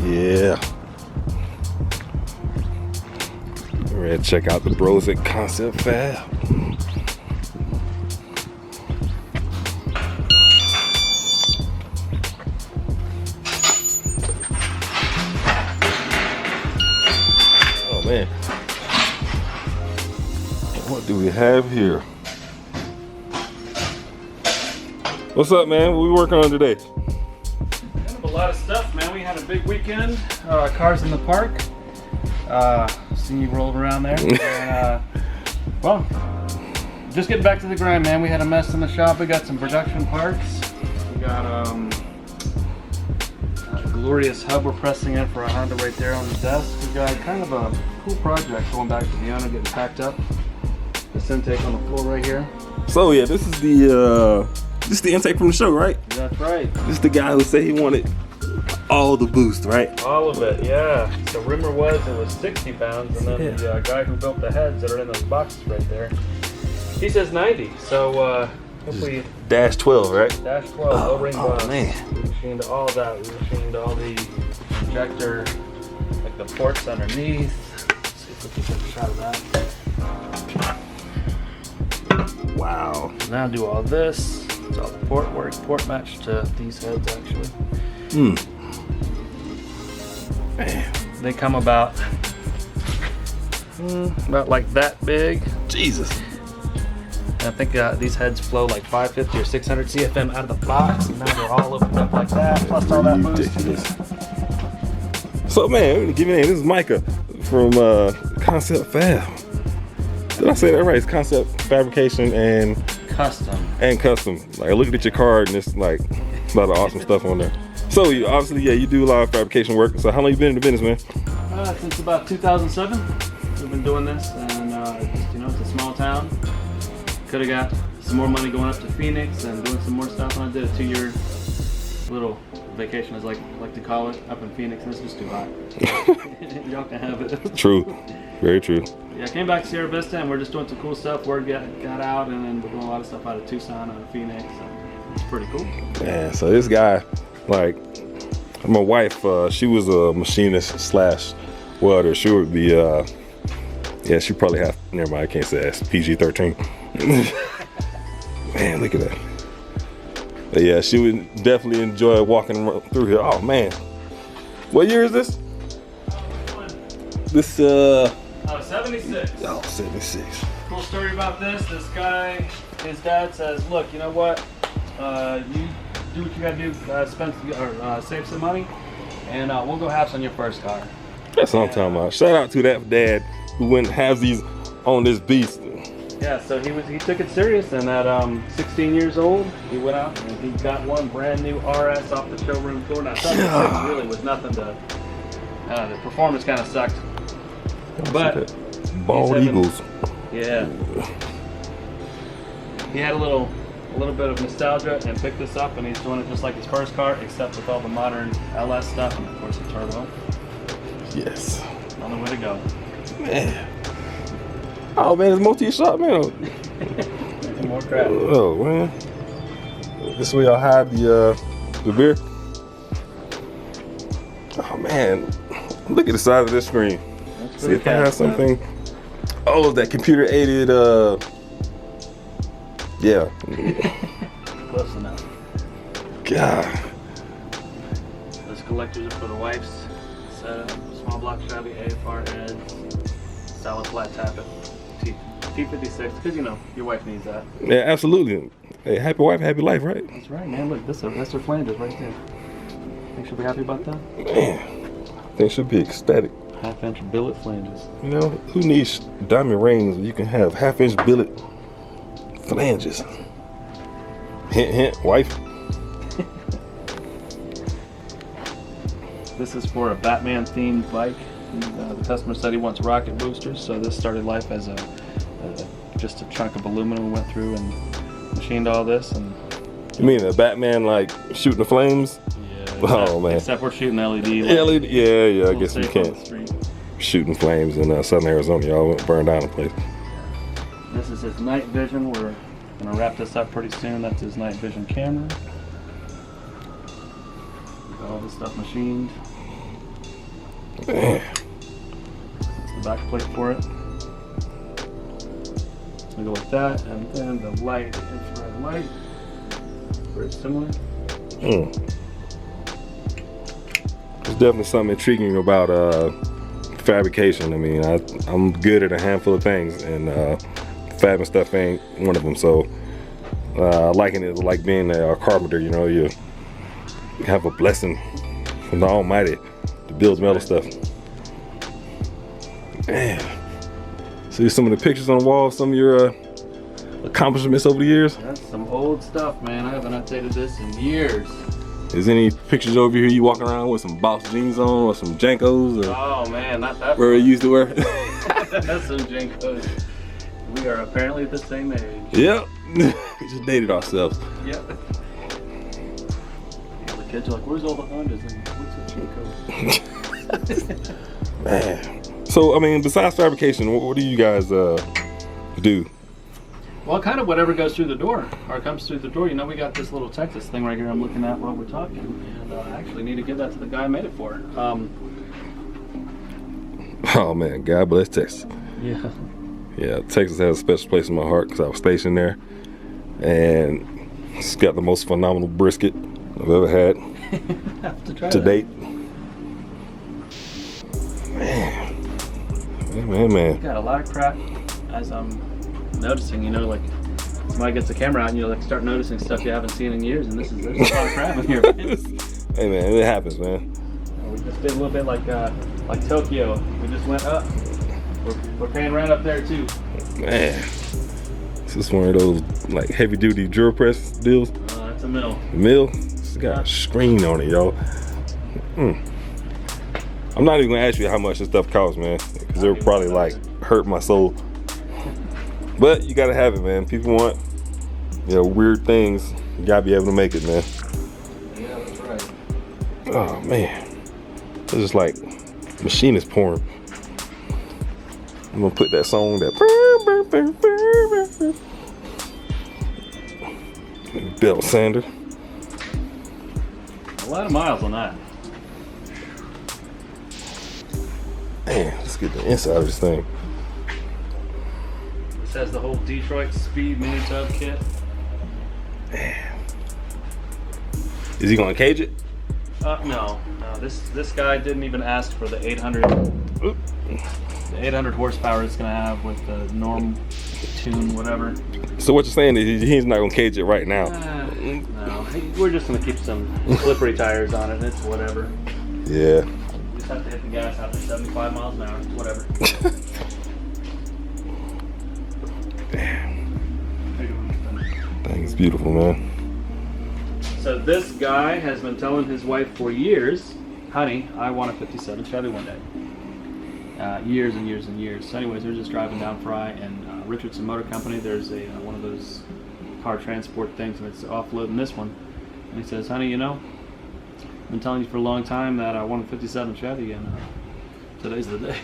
Yeah. We're gonna check out the bros at Concept Fab. Oh man. What do we have here? What's up, man? What we working on today? A lot of stuff, man. We had a big weekend. Cars in the park. Seen you roll around there. And, well, just getting back to the grind, man. We had a mess in the shop. We got some production parts. We got a glorious hub we're pressing in for a Honda right there on the desk. We got kind of a cool project going back to the owner, getting packed up. The intake on the floor right here. So yeah, this is the intake from the show, right? That's right. This is the guy who said he wanted all the boost, right? All of it, yeah. The rumor was it was 60 pounds, and then the guy who built the heads that are in those boxes right there, he says 90. So hopefully Dash 12, right? Dash 12, low ring box. Oh man. We machined all that. We machined all the injector, like the ports underneath. Let's see if we can get a shot of that. Wow. Now do all this. It's all the port work, port match to these heads actually. Man. They come about like that big. Jesus. And I think these heads flow like 550 or 600 CFM out of the box, and now they're all opened up like that, plus all that boost. So man, give me a name. This is Micah from Concept Fab. Did I say that right? It's Concept Fabrication and Custom. Like looking at your card and it's like a lot of awesome stuff on there. So you obviously, yeah, you do a lot of fabrication work. So how long you been in the business, man? Since about 2007. We've been doing this, and it's a small town. Could have got some more money going up to Phoenix and doing some more stuff. And I did a 2-year little vacation, as I like to call it, up in Phoenix, and it's just too hot. Y'all can have it. True, very true. Yeah, I came back to Sierra Vista, and we're just doing some cool stuff. Word got out, and then we're doing a lot of stuff out of Tucson, out of Phoenix. So it's pretty cool. Man, so this guy, like, my wife, she was a machinist slash welder. She would be, yeah, she probably have, never mind, I can't say that, PG-13. Man, look at that. But yeah, she would definitely enjoy walking through here. Oh man, what year is this? This 76. Oh, 76. Cool story about this. This guy, his dad says, look, you know what? You do what you gotta do, save some money, and we'll go halves on your first car. That's what I'm talking about. Shout out to that dad who went halvesies on this beast. Yeah, so he took it serious, and at 16 years old, he went out and he got one brand new RS off the showroom floor. Now, 76 really was nothing to. The performance kind of sucked, but Bald Eagles. Yeah. He had a little bit of nostalgia and picked this up, and he's doing it just like his first car, except with all the modern LS stuff and of course the turbo. Yes. On the way to go. Man. Oh man, it's multi-shot, man. More crap. Oh man. This way I'll hide the beer. Oh man. Look at the size of this screen. See if I have something. Oh, that computer aided yeah. Close enough. God. Those collectors are for the wife's setup. Small block Chevy AFR heads. Solid flat tappet. T56, because your wife needs that. Yeah, absolutely. Hey, happy wife, happy life, right? That's right, man. Look, that's her flanges right there. Think she'll be happy about that? Man, I think she'll be ecstatic. 1/2-inch billet flanges. You know, who needs diamond rings when you can have 1/2-inch billet flanges? Hint, hint, wife. This is for a Batman themed bike. The customer said he wants rocket boosters, so this started life as just a chunk of aluminum. We went through and machined all this. And you mean the Batman like shooting the flames? Yeah. Oh man. Except we're shooting LED. LED. Yeah. I guess we can't. Shooting flames in Southern Arizona. Y'all went burn down the place. This is his night vision. We're gonna wrap this up pretty soon. That's his night vision camera. Got all this stuff machined. Man. That's the back plate for it. So we go with that, and then the light, infrared light. Very similar. There's definitely something intriguing about fabrication. I mean, I'm good at a handful of things, and fabbing stuff ain't one of them. So I liken it like being a carpenter. You know, you have a blessing from the Almighty to build metal stuff. Man, see some of the pictures on the wall, some of your accomplishments over the years. That's some old stuff, man. I haven't updated this in years. Is any pictures over here you walking around with some Boss jeans on or some Jankos? Or Oh man, not that. where you used to wear? That's some Jankos. We are apparently at the same age. Yep. We just dated ourselves. Yep. The kids are like, where's all the Hondas and what's the Jankos? Man. So, I mean, besides fabrication, what do you guys do? Well, kind of whatever goes through the door or comes through the door. You know, we got this little Texas thing right here I'm looking at while we're talking, and I actually need to give that to the guy I made it for. Oh man, God bless Texas. Yeah. Yeah, Texas has a special place in my heart because I was stationed there, and it's got the most phenomenal brisket I've ever had Have to try to that. date. Man. Got a lot of crap as I'm noticing. You know, like somebody gets the camera out and you like start noticing stuff you haven't seen in years, and there's a lot of crap in here. Man. Hey man, it happens, man. We just did a little bit like Tokyo. We just went up. We're paying rent up there too. Man, this is one of those like heavy duty drill press deals. That's a mill. Mill, it's got a screen on it, yo. I'm not even gonna ask you how much this stuff costs, man, because it would probably like hurt my soul. But you gotta have it, man. People want, you know, weird things. You gotta be able to make it, man. Yeah, that's right. Oh man, it's just like machinist porn. I'm gonna put that song that belt sander. A lot of miles on that. Man, let's get the inside of this thing. This has the whole Detroit Speed mini tub kit. Man. Is he gonna cage it? No. This guy didn't even ask for the 800 horsepower it's gonna have with the norm tune, whatever. So what you're saying is he's not gonna cage it right now? No, we're just gonna keep some slippery tires on it. It's whatever. Yeah. You just have to hit the gas after 75 miles an hour. Whatever. Thing's beautiful, man. So this guy has been telling his wife for years, honey, I want a 57 Chevy one day. Years and years and years. So anyways, they're just driving down Fry and Richardson Motor Company. There's a one of those car transport things, and it's offloading this one. And he says, honey, you know, I've been telling you for a long time that I want a 57 Chevy, and today's the day.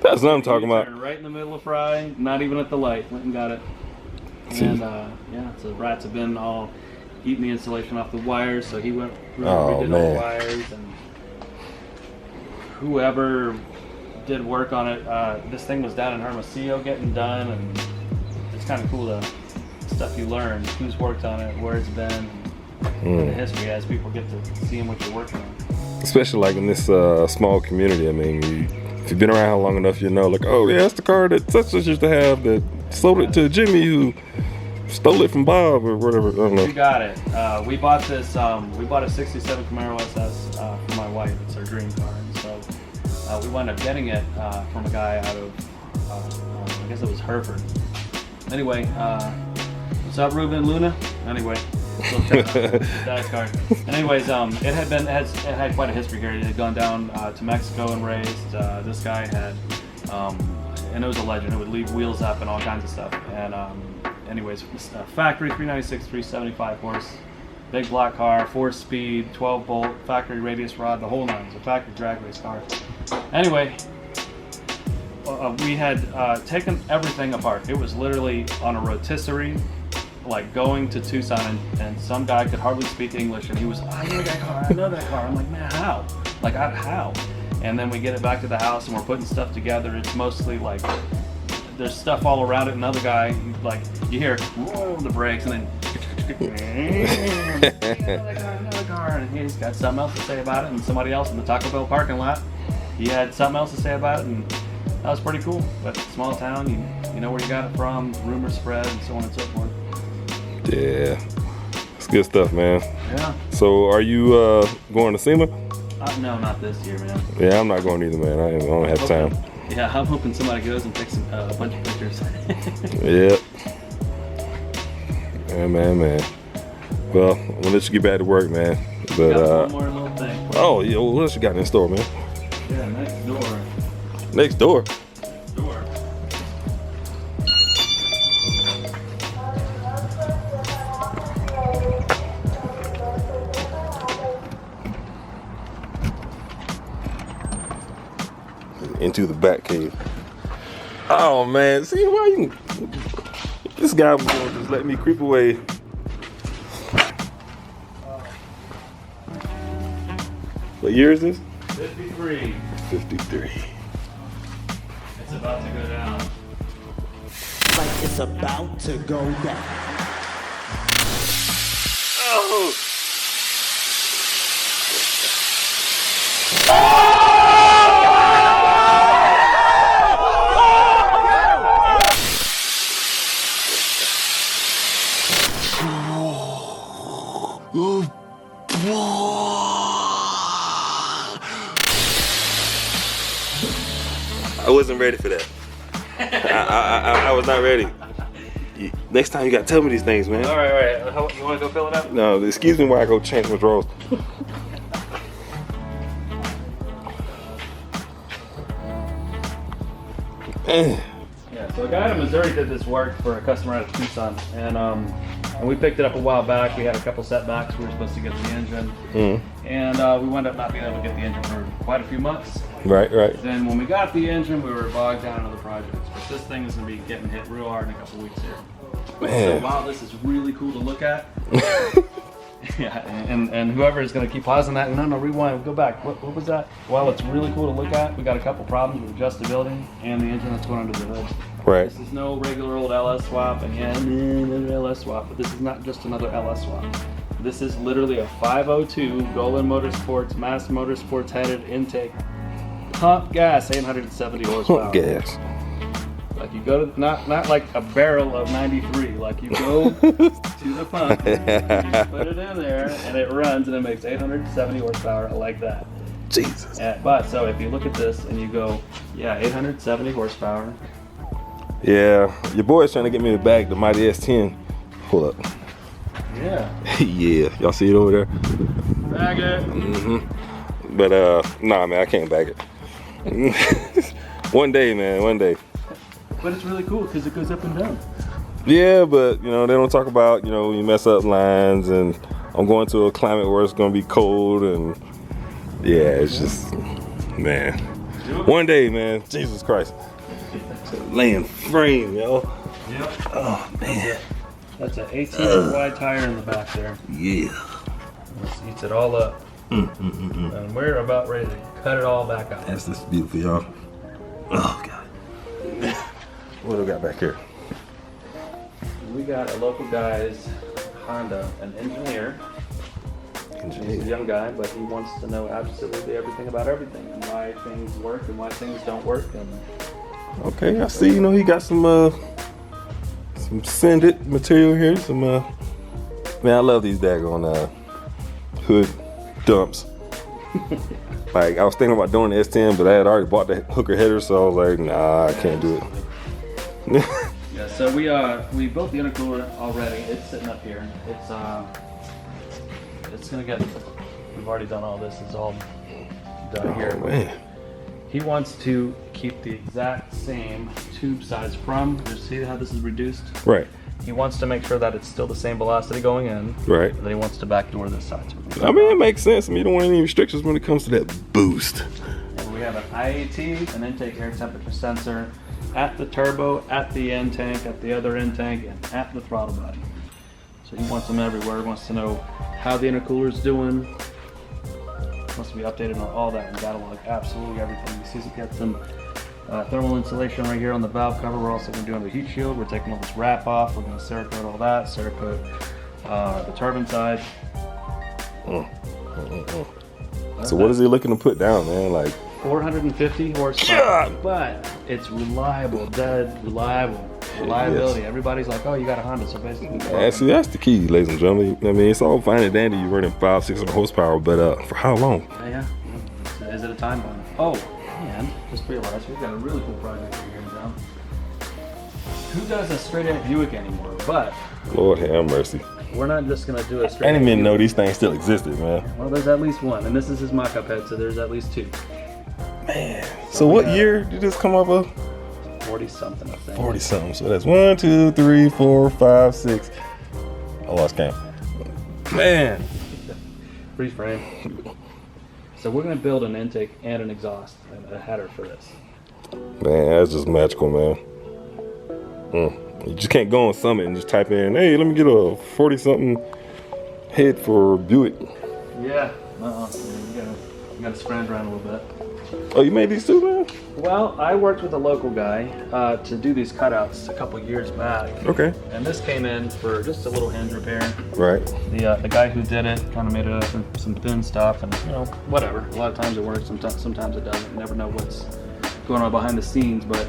That's what I'm talking about. Right in the middle of Fry, not even at the light. Went and got it. And yeah, so the rats have been all eating the insulation off the wires, so he went redid all the wires, and whoever did work on it, this thing was down in Hermosillo getting done, and it's kind of cool the stuff you learn, who's worked on it, where it's been, the history as people get to seeing what you're working on. Especially like in this small community. I mean, if you've been around long enough, you know, like, oh yeah, that's the car that such used to have that sold it to Jimmy who stole it from Bob or whatever. I don't know. You got it. We bought this. We bought a '67 Camaro SS for my wife. It's her dream car, and so we wound up getting it from a guy out of I guess it was Hereford. Anyway, what's up, Ruben and Luna? Anyway, dad's car. Anyways, it had quite a history here. It had gone down to Mexico and raised. This guy had, and it was a legend. It would leave wheels up and all kinds of stuff. And anyways, factory 396, 375 horse, big black car, 4-speed, 12-bolt, factory radius rod, the whole nine. It's a factory drag race car. Anyway, we had taken everything apart. It was literally on a rotisserie, like going to Tucson, and some guy could hardly speak English, and he was, I know that car, I know that car. I'm like, man, how? Like, how? And then we get it back to the house and we're putting stuff together. It's mostly like, there's stuff all around it. Another guy, like, you hear whoa, the brakes, and then another car, and he's got something else to say about it. And somebody else in the Taco Bell parking lot, he had something else to say about it, and that was pretty cool. But small town, you know where you got it from, rumors spread, and so on and so forth. Yeah, it's good stuff, man. Yeah. So are you going to SEMA? No, not this year, man. Yeah, I'm not going either, man. I don't have time. Yeah, I'm hoping somebody goes and takes a bunch of pictures. Yep. Man. Well, we'll let you get back to work, man. But got one more little thing. oh, yeah, what else you got in store, man? Yeah, next door. Next door. Door. Into the back cave. Oh man, see why you? This guy was gonna just let me creep away. What year is this? 53. 53. It's about to go down. Like it's about to go down. Oh. I wasn't ready for that. I was not ready. Next time you gotta tell me these things, man. All right. You want to go fill it up? No, excuse me while I go change my drawers. Yeah, so a guy in Missouri did this work for a customer out of Tucson, and we picked it up a while back. We had a couple setbacks. We were supposed to get the engine, and we wound up not being able to get the engine for quite a few months. Right. Then when we got the engine, we were bogged down in other projects. But this thing is going to be getting hit real hard in a couple weeks here. Man. So wow, this is really cool to look at. Yeah, and whoever is going to keep pausing that, no, rewind, go back. What was that? Well, it's really cool to look at. We got a couple problems with adjustability and the engine that's going under the hood. Right. This is no regular old LS swap, and yeah, another LS swap, but this is not just another LS swap. This is literally a 502 Golan Motorsports, Mass Motorsports headed intake, pump gas, 870 horsepower. Pump gas. Like you go to, not like a barrel of 93, like you go to the pump, you put it in there, and it runs, and it makes 870 horsepower like that. Jesus. But so if you look at this and you go, yeah, 870 horsepower. Yeah, your boy's trying to get me to bag the Mighty S10. Hold up. Yeah. Yeah, y'all see it over there? Bag it. But nah, man, I can't bag it. One day, man, one day. But it's really cool because it goes up and down. Yeah, but you know, they don't talk about, you know, you mess up lines, and I'm going to a climate where it's gonna be cold, and yeah, it's just, man. One day, man, Jesus Christ. Laying frame, yo. Yep. Oh man. That's an 18 wide tire in the back there. Yeah. This eats it all up. And we're about ready to cut it all back out. That's just beautiful, y'all. Oh God. What do we got back here? We got a local guy's Honda, an engineer. He's a young guy, but he wants to know absolutely everything about everything and why things work and why things don't work. And okay, I see. You know, he got some sanded material here. Some man, I love these daggone hood dumps. Like I was thinking about doing the S10, but I had already bought the hooker header, so I was like, nah, I can't do it. yeah, so we built the intercooler already. It's sitting up here. It's gonna get. We've already done all this. It's all done here. Man. He wants to keep the exact same tube size from. You see how this is reduced? Right. He wants to make sure that it's still the same velocity going in. Right. And then he wants to backdoor this side. I mean, it makes sense. I mean, you don't want any restrictions when it comes to that boost. And we have an IAT, an intake air temperature sensor, at the turbo, at the end tank, at the other end tank, and at the throttle body. So he wants them everywhere. He wants to know how the intercooler is doing. Wants to be updated on all that and catalog absolutely everything. You see, we got some thermal insulation right here on the valve cover. We're also going to do the heat shield. We're taking all this wrap off. We're going to Cerakote all that, Cerakote the turbine side. So what is he looking to put down, man? Like 450 horsepower, but it's reliable, dead reliable. Reliability. Yes. Everybody's like, oh, you got a Honda, so basically. See, that's the key, ladies and gentlemen. I mean, it's all fine and dandy. You're running 500-600 horsepower, but for how long? Yeah. Is it a time bomb? Oh, and just realized we've got a really cool project here in town. Who does a straight ahead Buick anymore? But Lord have mercy. We're not just gonna do a straight. I didn't even know these things still existed, man. Well, there's at least one, and this is his mock-up head, so there's at least two. Man. So what year did this come up with? 40-something, I think. 40-something. So that's 1, 2, 3, 4, 5, 6. I lost count. Man. Freeze frame. So we're gonna build an intake and an exhaust and a header for this. Man, that's just magical, man. You just can't go on Summit and just type in, hey, let me get a 40-something head for Buick. Yeah. We gotta scrounge around a little bit. Oh, you made these too, man? Well, I worked with a local guy to do these cutouts a couple years back. Okay. And this came in for just a little hinge repair. Right. The guy who did it kind of made it up in some thin stuff, and whatever. A lot of times it works, sometimes it doesn't. You never know what's going on behind the scenes, but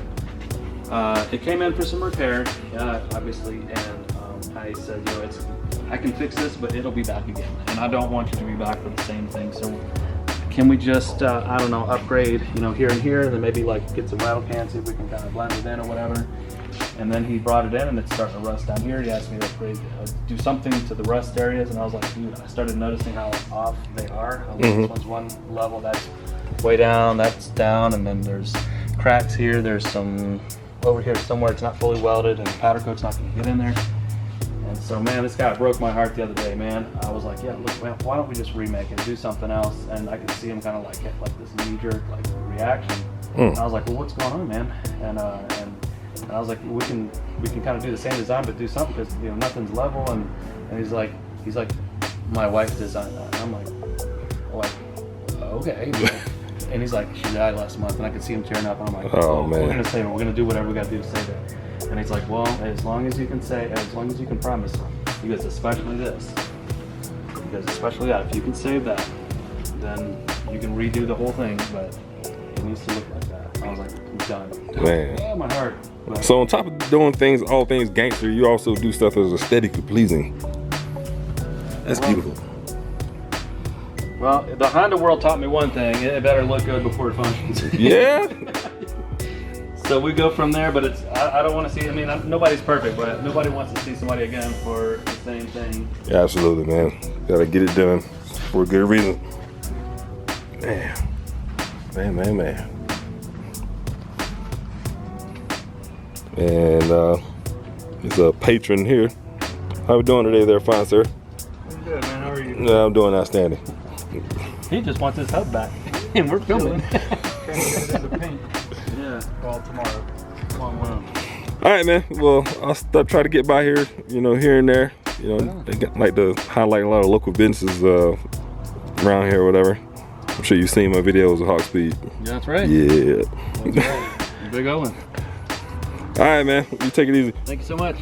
it came in for some repair, obviously, and I said, I can fix this, but it'll be back again, and I don't want you to be back for the same thing. So can we just, I don't know, upgrade, here and here, and then maybe like get some rattle cans, see if we can kind of blend it in or whatever. And then he brought it in, and it's starting to rust down here. He asked me to upgrade, do something to the rust areas, and I was like, dude, I started noticing how off they are. This one's one level, that's way down, that's down, and then there's cracks here. There's some over here somewhere it's not fully welded, and the powder coat's not going to get in there. And so, man, this guy broke my heart the other day, man. I was like, yeah, look, man, why don't we just remake it, do something else? And I could see him kind of like get like this knee-jerk like reaction. And I was like, well, what's going on, man? And I was like, we can kind of do the same design, but do something because nothing's level. And he's like, my wife designed that. And I'm like, okay. And he's like, she died last month, and I could see him tearing up. And I'm like, oh man, we're gonna save her. We're gonna do whatever we gotta do to save her. And he's like, well, as long as you can promise. He goes, especially this. He goes, especially that. If you can save that, then you can redo the whole thing, but it needs to look like that. I was like, I'm done. Man. Oh, my heart. But so on top of doing all things gangster, you also do stuff that's aesthetically pleasing. That's beautiful. Well, the Honda world taught me one thing: it better look good before it functions. Yeah. So we go from there, but I don't want to see. I mean, nobody's perfect, but nobody wants to see somebody again for the same thing. Yeah, absolutely, man. Gotta get it done for a good reason. Man. And he's a patron here. How we doing today there, fine sir? I'm good, man. How are you? Yeah, I'm doing outstanding. He just wants his hub back, and we're filming. Trying to get it into paint. Yeah, well, tomorrow. All right, man. Well, I'll try to get by here, here and there. They like to highlight a lot of local businesses around here or whatever. I'm sure you've seen my videos of Hawk Speed. Yeah, that's right. Yeah. That's right. Big Owen. All right, man. You take it easy. Thank you so much.